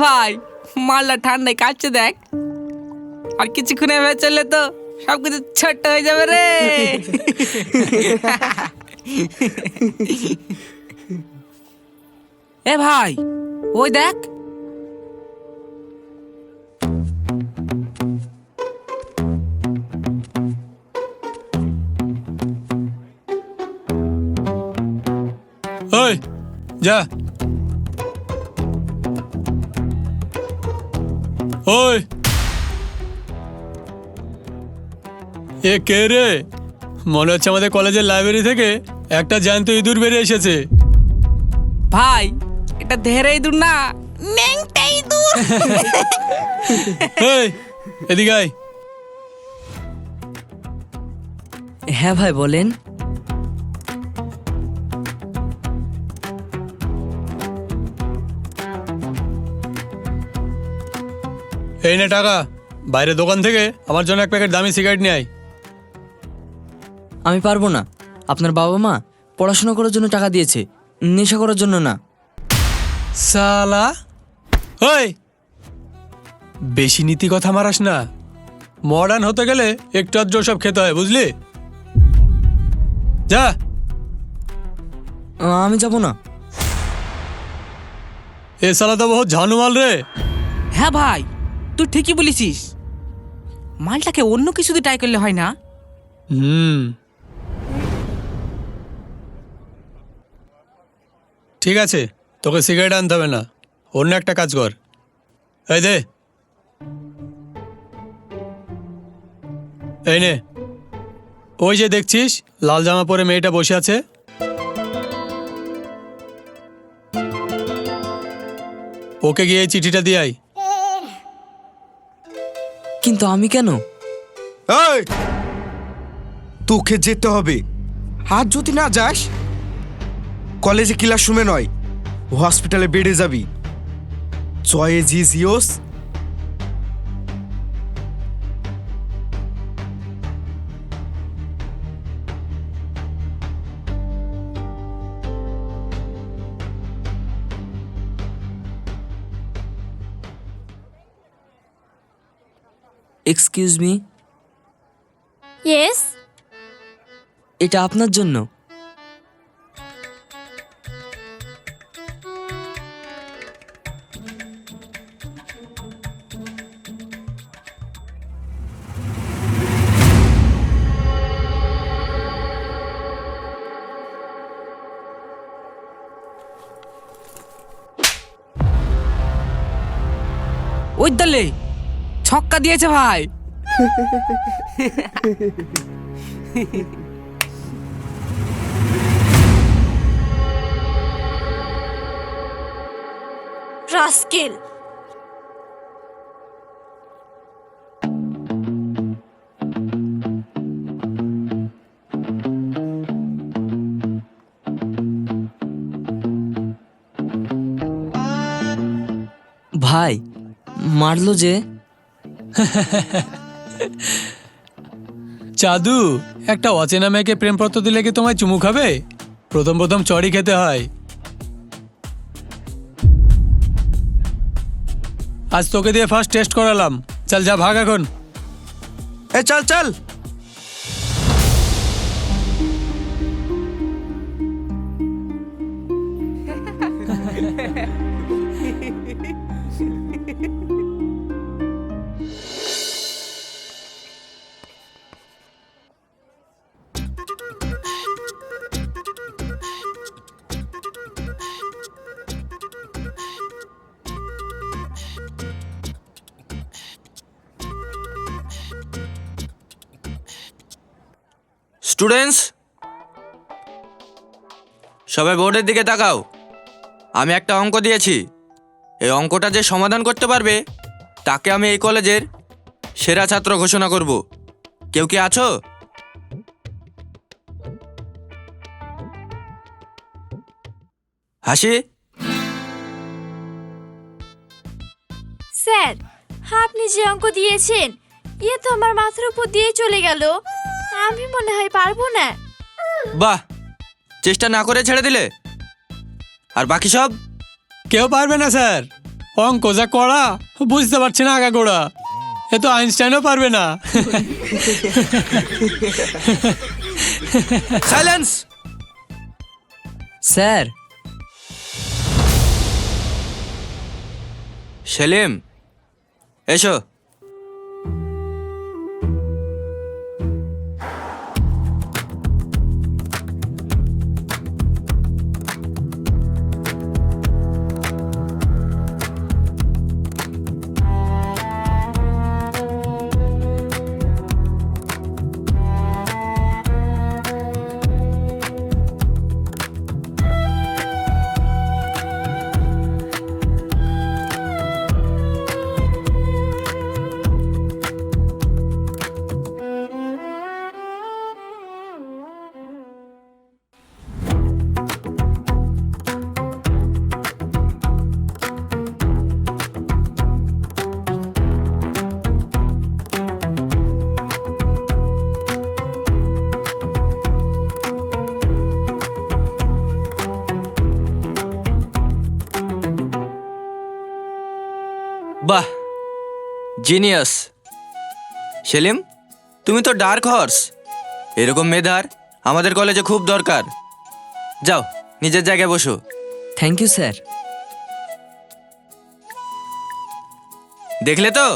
ভাই মালটা ঠান্ডায় কাটছে দেখ, আর কিছুক্ষণ এভাবে চললে তো সবকিছু ছোট্ট হয়ে যাবে রে। এ ভাই ওই দেখ, ওই যা। ওই এ কে রে? মনে হচ্ছে আমাদের কলেজের লাইব্রেরি থেকে একটা জ্যান্ত ইঁদুর বেরিয়ে এসেছে। ভাই এটা ধেরেই দূর না, নেংটাই দূর। এই এদিকে আয়। হ্যাঁ ভাই বলেন। এই নে টাকা, বাইরে দোকান থেকে আমার জন্য এক প্যাকেট দামি সিগারেট নিয়ে আয়। আমি পারবো না, আপনার বাবা মা পড়াশোনা করার জন্য টাকা দিয়েছে, নেশা করার জন্য না। সালা ওই বেশি নীতি কথা মারাস না। মডার্ন হতে গেলে একটু আধটু সব খেতে হয়, বুঝলি? যা। আমি যাব না। এ সালা তো বহুত ঝানুমাল রে। হ্যাঁ ভাই তুই ঠিকই বলেছিস, মালটাকে অন্য কিছু দিয়ে ট্রাই করলে হয় না? ঠিক আছে, তোকে সিগারেট আনতে হবে না, অন্য একটা কাজ কর। এই দে, এই নে। ওই যে দেখছিস লাল জামা পরে মেয়েটা বসে আছে, ওকে গিয়ে এই চিঠিটা দিয়ে আয়। কিন্তু আমি কেন? এই তোকে যেতে হবে, আর যদি না যাস কলেজে ক্লাসরুমে নয় হসপিটালে বেডে যাবি। জয়ে জিজিওস। Excuse me, yes. এটা আপনার জন্য। ওই দলে ছক্কা দিয়েছে ভাই। রাস্কেল। ভাই মারলো যে। চাদু, একটা অচেনা মেয়েকে প্রেমপত্র দিলে কি তোমায় চুমু খাবে? প্রথম প্রথম চড়ি খেতে হয়। আজ তোকে দিয়ে ফার্স্ট টেস্ট করালাম, চল যা ভাগ এখন। এ চল চল। স্টুডেন্টস সবাই বোর্ডের দিকে তাকাও। আমি একটা অঙ্ক দিয়েছি, এই অঙ্কটা যে সমাধান করতে পারবে তাকে আমি এই কলেজের সেরা ছাত্র ঘোষণা করব। কেউ কি আছো? হাসি। স্যার আপনি যে অঙ্ক দিয়েছেন ইয়ে তো আমার মাথার উপর দিয়ে চলে গেল, আমি মনে হয় পারবো না। বাহ, চেষ্টা না করে ছেড়ে দিলে। আর বাকি সব? কেউ পারবে না স্যার, অঙ্ক যা করা বুঝতে পারছি না আগাগোড়া, এ তো আইনস্টাইনও পারবে না। সাইলেন্স। স্যার, সেলিম, এসো। বাহ, জিনিয়াস। সেলিম, তুমি তো ডার্ক হর্স। এরকম মেধার আমাদের কলেজে খুব দরকার। যাও, নিজের জায়গায় বসো। Thank you sir. দেখলে তো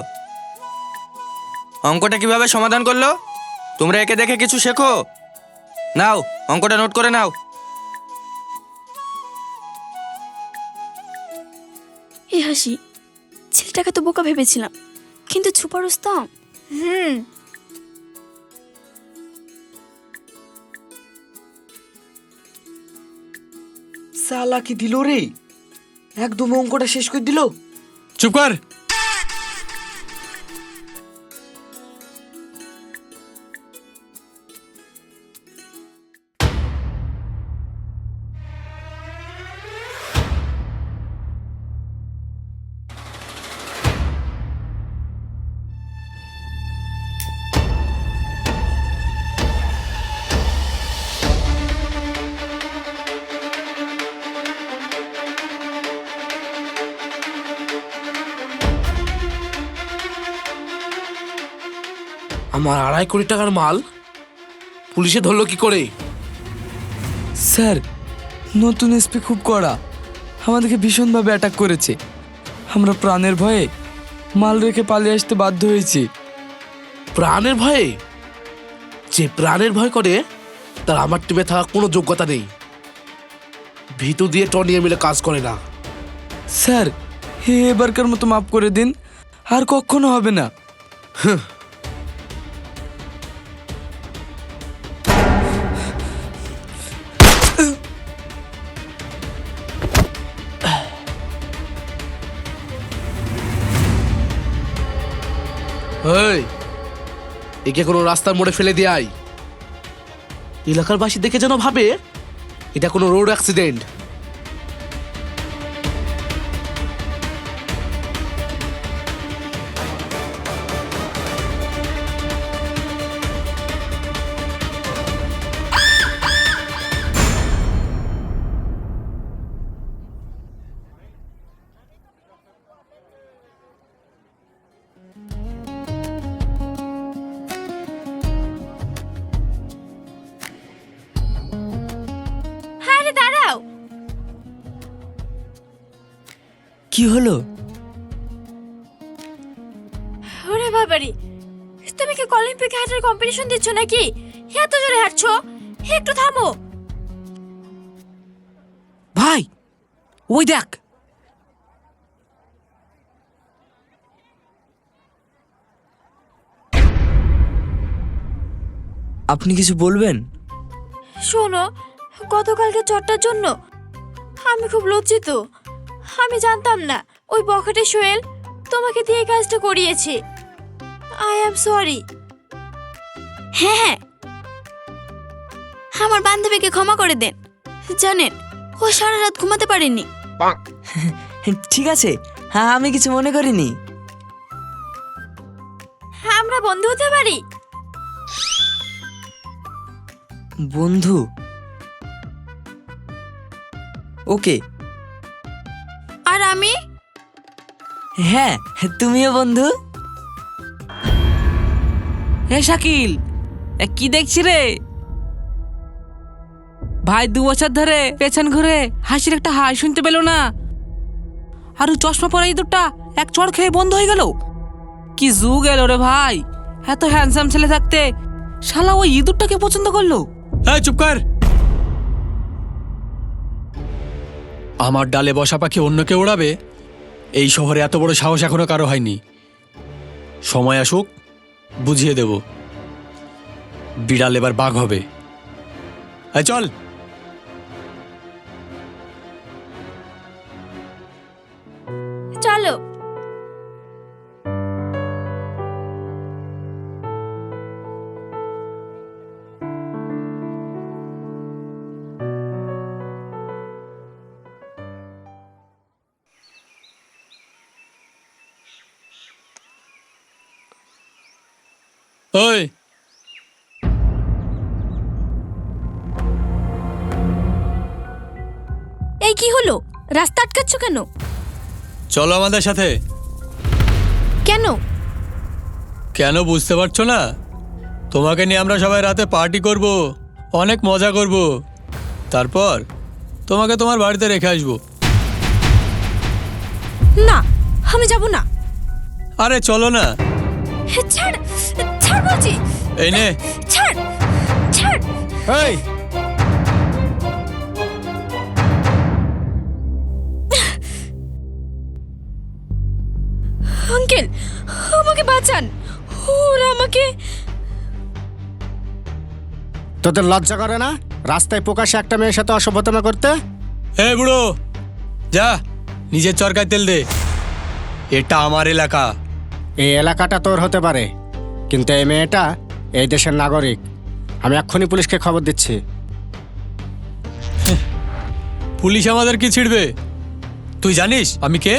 অঙ্কটা কিভাবে সমাধান করলো? তোমরা একে দেখে কিছু শেখো। নাও, অঙ্কটা নোট করে নাও। এই হাসি, ছেলেটাকে তো বোকা ভেবেছিলাম, কিন্তু ছুপা রুস্তম। সালা কি দিল রে, একদম অঙ্কটা শেষ করে দিল। চুপ কর। আমার 2.5 কোটি টাকার মাল পুলিশে ধরলো কি করে? স্যার, নতুন এসপি খুব কড়া, আমাদেরকে ভীষণভাবে অ্যাটাক করেছে। আমরা প্রাণের ভয়ে মাল রেখে পালিয়ে আসতে বাধ্য হয়েছি। প্রাণের ভয়ে? যে প্রাণের ভয় করে তার আমার টিমে থাকা কোনো যোগ্যতা নেই। ভিতু দিয়ে টনিয়ে মিলে কাজ করে না। স্যার, এবারকার মতো মাফ করে দিন, আর কখনো হবে না। এই, একে কোনো রাস্তার মোড়ে ফেলে দিয়ে আয়। এলাকার বাসী দেখে যেন ভাবে এটা কোনো রোড অ্যাক্সিডেন্ট। আরে দাঁড়াও, কি হলো? ওরে বাবারে, তুমি কি অলিম্পিক হাঁটার কম্পিটিশন দিচ্ছ নাকি? এত জোরে হাঁটছো, একটু থামো। ভাই, ওই দেখ। আপনি কিছু বলবেন? শোনো, গতকালকে চটটার জন্য আমি খুব লজ্জিত। আমি জানতাম না ওই বখাটে সোহেল তোমাকে দিয়ে এই কাজটা করিয়েছে। I am sorry. হ্যাঁ, আমার বান্ধবীকে ক্ষমা করে দেন। জানেন, ও সারা রাত ঘুমাতে পারেনি। ঠিক আছে, হ্যাঁ, আমি কিছু মনে করিনি। আমরা বন্ধু হতে পারি? বন্ধু? ওকে। আর আমি? হ্যাঁ, তুমিও বন্ধু। হে শাকিল, কি দেখছি রে? ভাই 2 বছর ধরে পেছন ঘুরে হাসির একটা হাই শুনতে পেল না, আর ও চশমা পরা ইঁদুরটা এক চড় খেয়ে বন্ধ হয়ে গেল। কি যুগ এলো রে ভাই! এত হ্যান্ডসাম ছেলে থাকতে শালা ওই ইঁদুরটাকে পছন্দ করলো। এই চুপ কর। আমার ডালে বসা পাখি অন্য কেউ উড়াবে, এই শহরে এত বড় সাহস এখনো কারো হয়নি। সময় আসুক, বুঝিয়ে দেব। বিড়াল এবার বাঘ হবে। এই চল। চলো। ওই এই কি হলো? রাস্তা আটকাচ্ছ কেন? চলো আমাদের সাথে। কেন? কেন বুঝতে পারছো না? তোমাকে নিয়ে আমরা সবাই রাতে পার্টি করব, অনেক মজা করব, তারপর তোমাকে তোমার বাড়িতে রেখে আসবো। না, আমি যাব না। আরে চলো না। ছাড়, ছাড় বলছি। এই নে। ছাড়, ছাড়। এই আঙ্কেল, আমাকে বাঁচান। ওরা আমাকে। তোদের লজ্জা করে না রাস্তায় প্রকাশ্যে একটা মেয়ের সাথে অসভ্যতমা করতে? এই বুড়ো, যা নিজের চরকায় তেল দে। এটা আমার এলাকা। এই এলাকাটা তোর হতে পারে, কিন্তু এই মেয়েটা এই দেশের নাগরিক। আমি এক্ষুনি পুলিশকে খবর দিচ্ছি। পুলিশ আমাদের কি ছিড়বে? তুই জানিস আমি কে?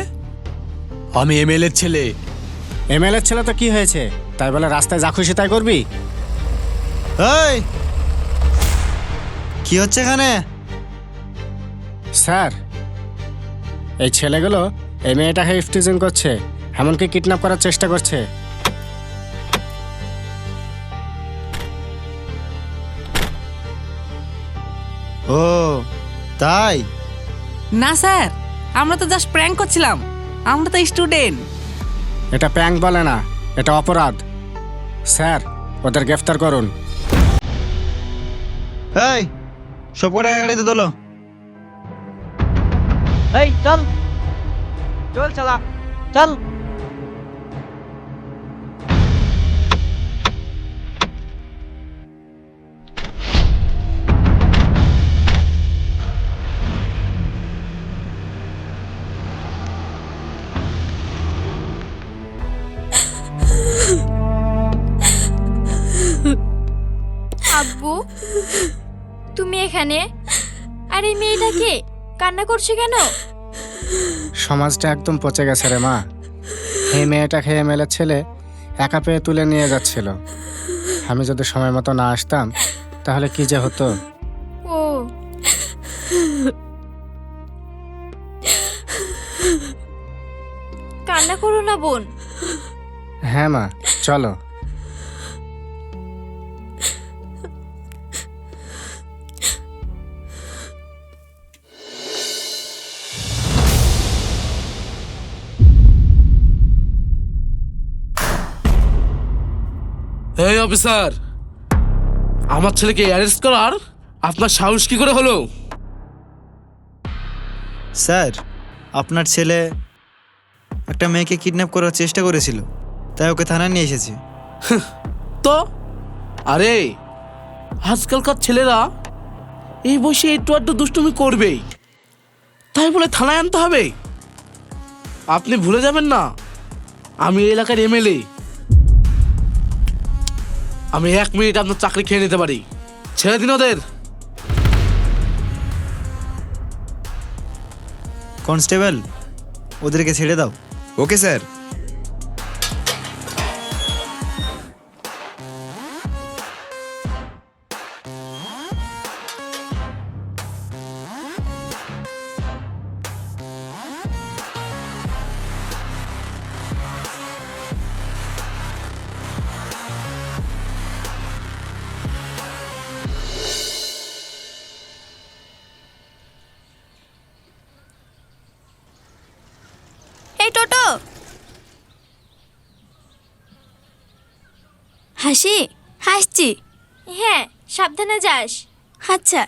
আমি এমএলএর ছেলে। এমএলএর ছেলে তো কি হয়েছে, তাই বলে রাস্তায় যা খুশি তাই করবি? এই কি হচ্ছে এখানে? স্যার, এই ছেলেগুলো এই মেয়েটাকে ইফটিজিং করছে, এমনকি কিডন্যাপ করার চেষ্টা করছে। ও তাই? না স্যার, আমরা তো জাস্ট প্র্যাঙ্ক করছিলাম। আমরা তো স্টুডেন্ট। এটা প্র্যাঙ্ক বলে না, এটা অপরাধ। স্যার, ওদের গ্রেফতার করুন। এই সব কটা গাড়িতে তোলো। এই চল, চল চালা, চল। আব্বু, তুমি এখানে? আর এই মেয়েটাকে কান্না করছে কেন? সমাজটা একদম পচে গেছে রে মা। এই মেয়েটাকে এমএলএর ছেলে একা পেয়ে তুলে নিয়ে যাচ্ছিল। আমি যদি সময় মতো না আসতাম তাহলে কি যে হতো। ও কান্না করো না বোন। হ্যাঁ মা, চলো। এই অফিসার, আমার ছেলেকে অ্যারেস্ট করার আপনার সাহস কি করে হলো? স্যার, আপনার ছেলে একটা মেয়েকে কিডন্যাপ করার চেষ্টা করেছিল, তাই ওকে থানায় নিয়ে এসেছি। তো আরে আজকালকার ছেলেরা এই বয়সে একটু আধটু দুষ্টুমি করবেই, তাই বলে থানায় আনতে হবে? আপনি ভুলে যাবেন না আমি এই এলাকার এমএলএ। আমি 1 মিনিট আপনার চাকরি খেয়ে নিতে পারি। ছেড়ে দিন ওদের। কনস্টেবল, ওদেরকে ছেড়ে দাও। Okay sir. হাসি, হাসছি। হ্যাঁ, সাবধানে যাস। আচ্ছা।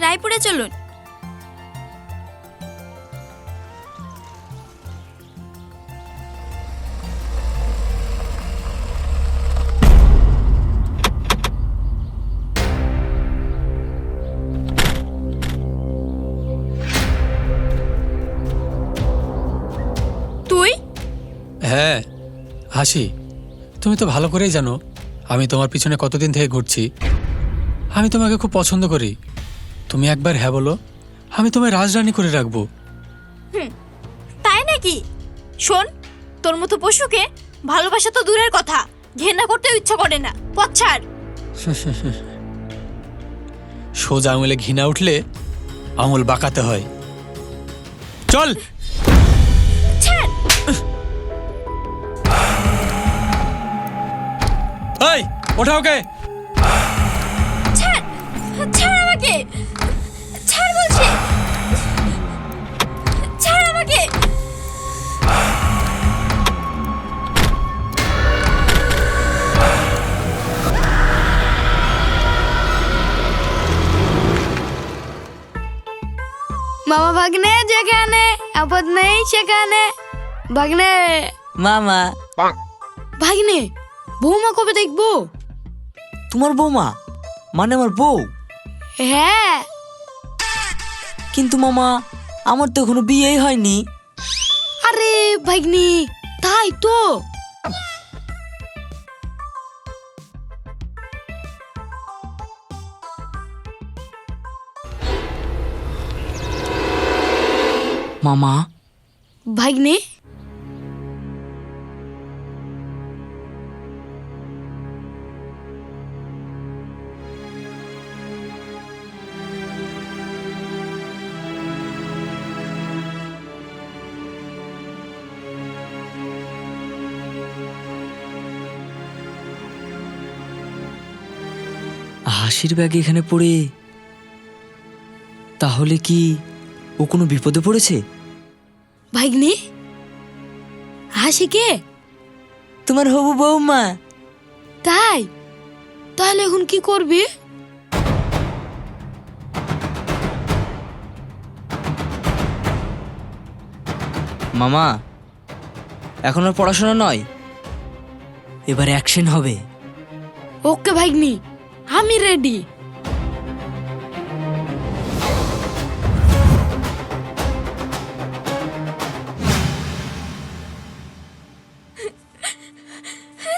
রায়পুরে চলুন। তুই? হ্যাঁ হাসি, তুমি তো ভালো করেই জানো আমি তোমার পিছনে কতদিন থেকে ঘুরছি। আমি তোমাকে খুব পছন্দ করি। তুমি একবার হ্যাঁ বলো, আমি তোমায় রাজরানী করে রাখবো। তাই নাকি? শোন, তোর মতো পশুকে ভালোবাসা তো দূরের কথা, ঘেন্না করতেও ইচ্ছা করে না। পথ ছাড়। সোজা আঙুলে ঘৃণা উঠলে আঙুল বাঁকাতে হয়। চল। ছাড়। এই ওঠা ওকে। ছাড়, ছাড় আমাকে। ছাড় বলছি। ছাড় আমাকে। মামা ভাগ্নে যেখানে, আপদ নেই সেখানে। ভাগ্নে, মামা, ভাগ্নে, বৌমা কবে দেখবো? তোমার বৌমা মানে আমার বউ? হ্যাঁ। কিন্তু মামা, আমার তো এখনো বিয়েই হয়নি। আরে ভাগ্নি, তাই তো। মামা, ভাগ্নে, হাসির ব্যাগ এখানে পড়ে, তাহলে কি ও কোনো বিপদে পড়েছে? ভাগ্নে, হাসি কে? তোমার হবু বৌমা। তাই? তাহলে এখন কি করবি? মামা, এখন আর পড়াশোনা নয়, এবার অ্যাকশন হবে। ওকে ভাগ্নি, আমি রেডি।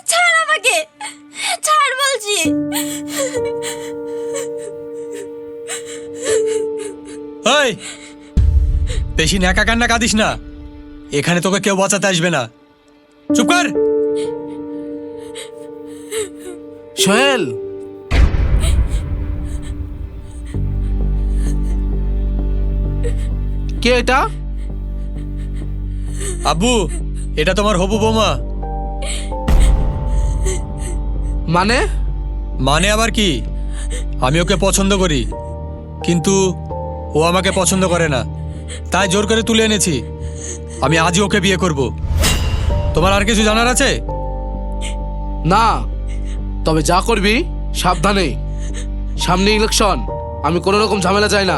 ছাড় আমাকে। ছাড় বলছি। এই বেশি ন্যাকা কান্না কাঁদিস না, এখানে তোকে কেউ বাঁচাতে আসবে না। চুপ কর। সোহেল, কে এটা? আব্বু, এটা তোমার হবু বৌমা। মানে? মানে আবার কি? আমি ওকে পছন্দ করি, কিন্তু ও আমাকে পছন্দ করে না, তাই জোর করে তুলে এনেছি। আমি আজই ওকে বিয়ে করব। তোমার আর কিছু জানার আছে? না, তবে যা করবি সাবধানে। সামনে ইলেকশন, আমি কোনো রকম ঝামেলা চাই না।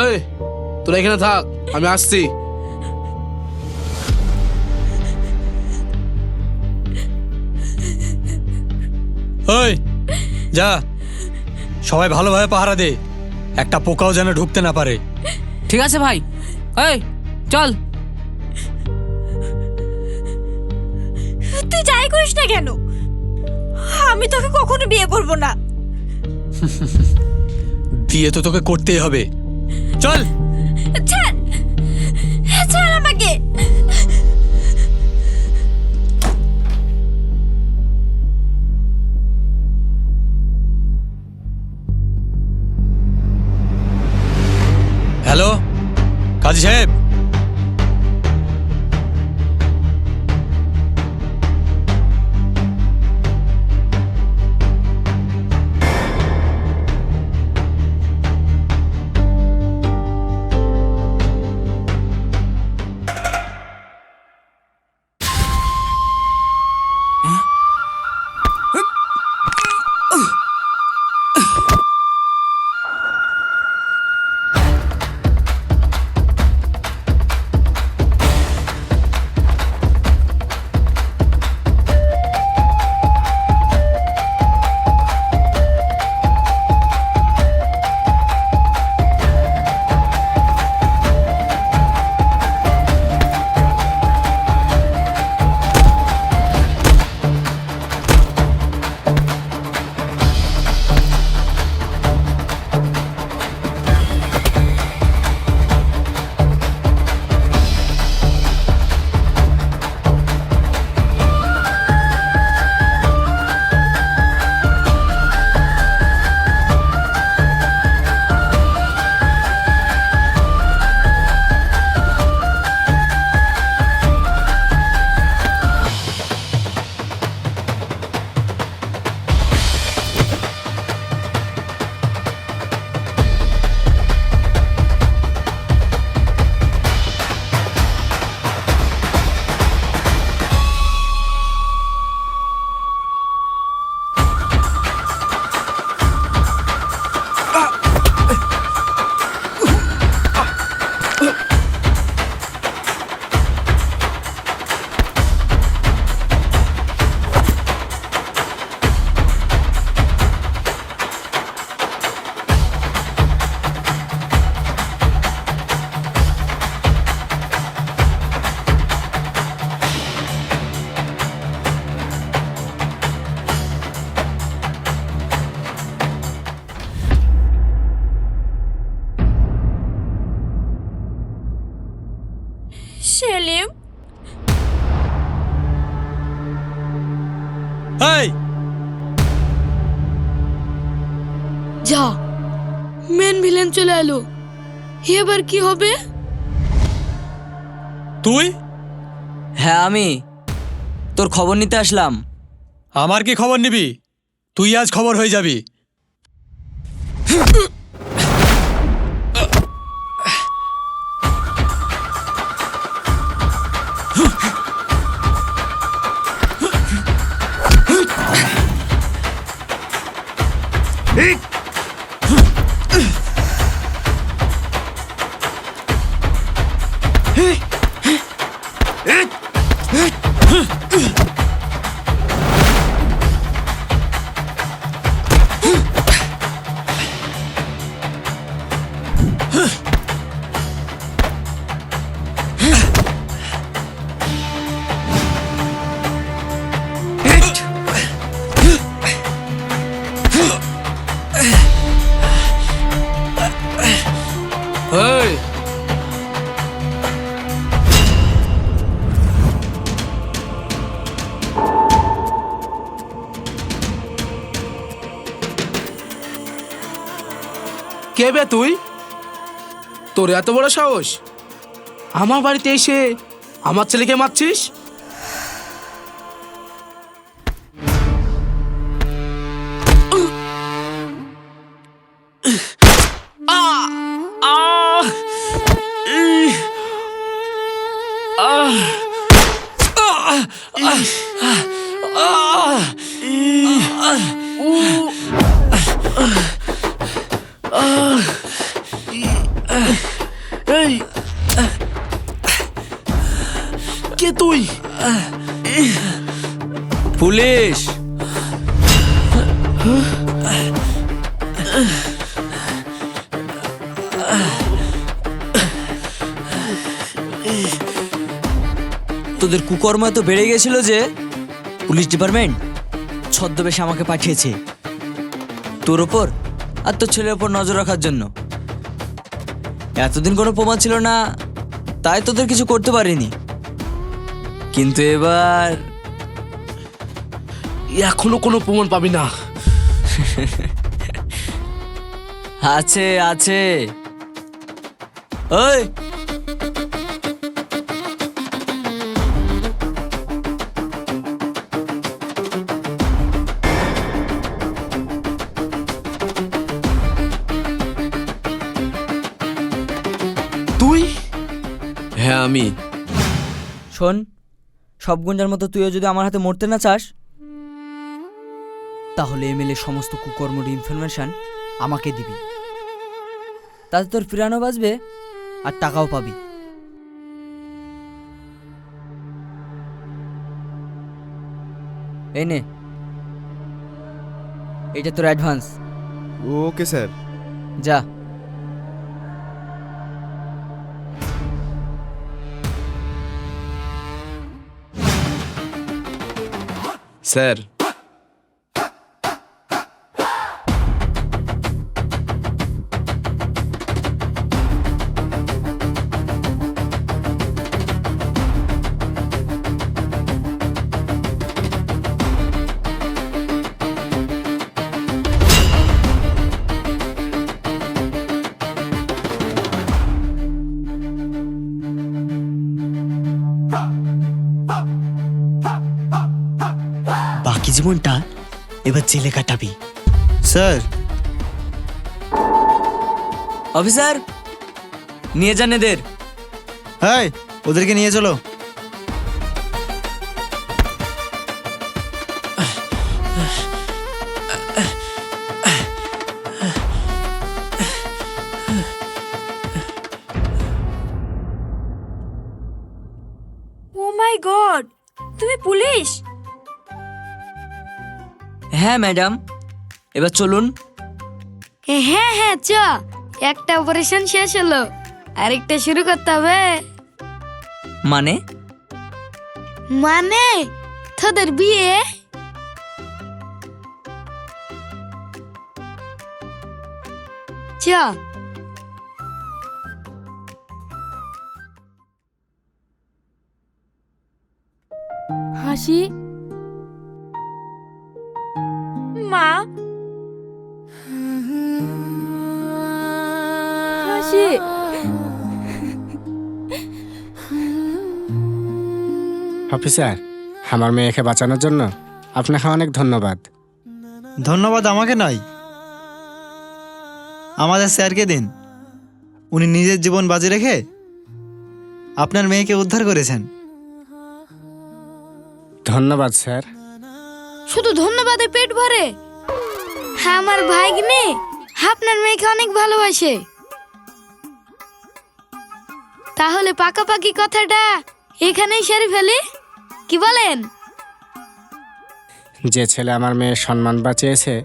এই, তোরা এখানে থাক, আমি আসছি। ওই যা, সবাই ভালোভাবে পাহারা দে, একটা পোকাও যেন ঢুকতে না পারে। ঠিক আছে ভাই। এই চল। তুই যাই করিস না কেন, আমি তোকে কখনো বিয়ে করব না। বিয়ে তো তোকে করতেই হবে। চল। ছাড়, ছাড় আমাকে। হ্যালো কাজী সাহেব, এই যা, মেন ভিলেন চলে এলো, এবার কি হবে? তুই? হ্যাঁ আমি তোর খবর নিতে আসলাম। আমার কি খবর নিবি? তুই আজ খবর হয়ে যাবি। এই কে বে তুই? তোর এত বড় সাহস আমার বাড়িতে এসে আমার ছেলেকে মারছিস? এই কে তুই? পুলিশ। তোদের কুকর্ম এত বেড়ে গেছিল যে পুলিশ ডিপার্টমেন্ট ছদ্মবেশে আমাকে পাঠিয়েছে তোর ওপর আর তোর ছেলের ওপর নজর রাখার জন্য। এতদিন কোনো প্রমাণ ছিল না, তাই তোদের কিছু করতে পারিনি, কিন্তু এবার এখনো কোনো প্রমাণ পাবি না। আছে আছে। ওই তুই? হ্যাঁ আমি। শোন, সব গুঞ্জার মতো তুইও যদি আমার হাতে মরতে না চাস, তাহলে এমএলএ সমস্ত কুকর্মের ইনফরমেশন আমাকে দিবি। তাতে তোর ফিরানো বাঁচবে আর টাকাও পাবি। এই নে, এটা তোর অ্যাডভান্স। Okay sir. যা। স্যার বাকি জীবনটা এবার জেলে কাটাবি। স্যার অফিসার, নিয়ে যান এদের। হাই, ওদেরকে নিয়ে চলো। ও মাই গড, তুমি পুলিশ? হ্যাঁ ম্যাডাম, এবার চলুন। হ্যাঁ হ্যাঁ, চ। একটা অপারেশন শেষ হলো, আরেকটা শুরু করতে হবে। মানে? মানে তোদের বিয়ে। চ। হাসি, মা। হাসি। অফিসার, আমার মেয়েকে বাঁচানোর জন্য আপনাকে অনেক ধন্যবাদ। ধন্যবাদ আমাকে নয়, আমাদের স্যারকে দিন। উনি নিজের জীবন বাজি রেখে আপনার মেয়েকে উদ্ধার করেছেন। ধন্যবাদ স্যার। শুধু ধন্যবাদে পেট ভরে? হ্যাঁ, আমার ভাগ্নে আপনার মেয়েকে অনেক ভালোবাসে। তাহলে পাকাপাকি কথাটা এখানেই সেরে ফেলি, কি বলেন? যে ছেলে আমার মেয়ের সম্মান বাঁচিয়েছে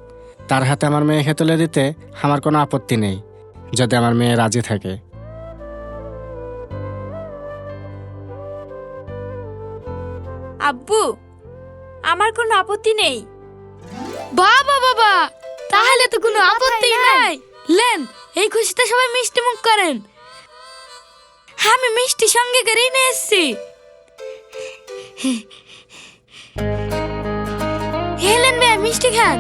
তার হাতে আমার মেয়েকে তুলে দিতে আমার কোনো আপত্তি নেই, যদি আমার মেয়ে রাজি থাকে। আব্বু, আমার কোনো আপত্তি নেই। বাবা বাবা, তাহলে তো কোনো আপত্তি নাই। লেন, এই খুশিতে সবাই মিষ্টি মুখ করেন। আমি মিষ্টি সঙ্গে করে নিয়ে এসেছি। হেলেন বে, মিষ্টি খান।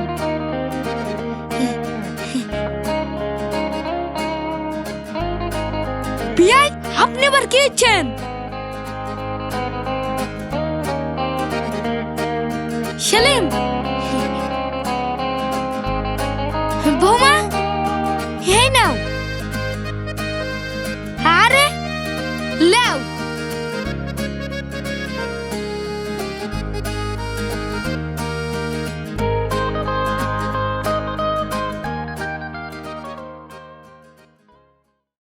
বিয়াই, আপনি আবার কি ইচ্ছেন? সেলিম, বৌমা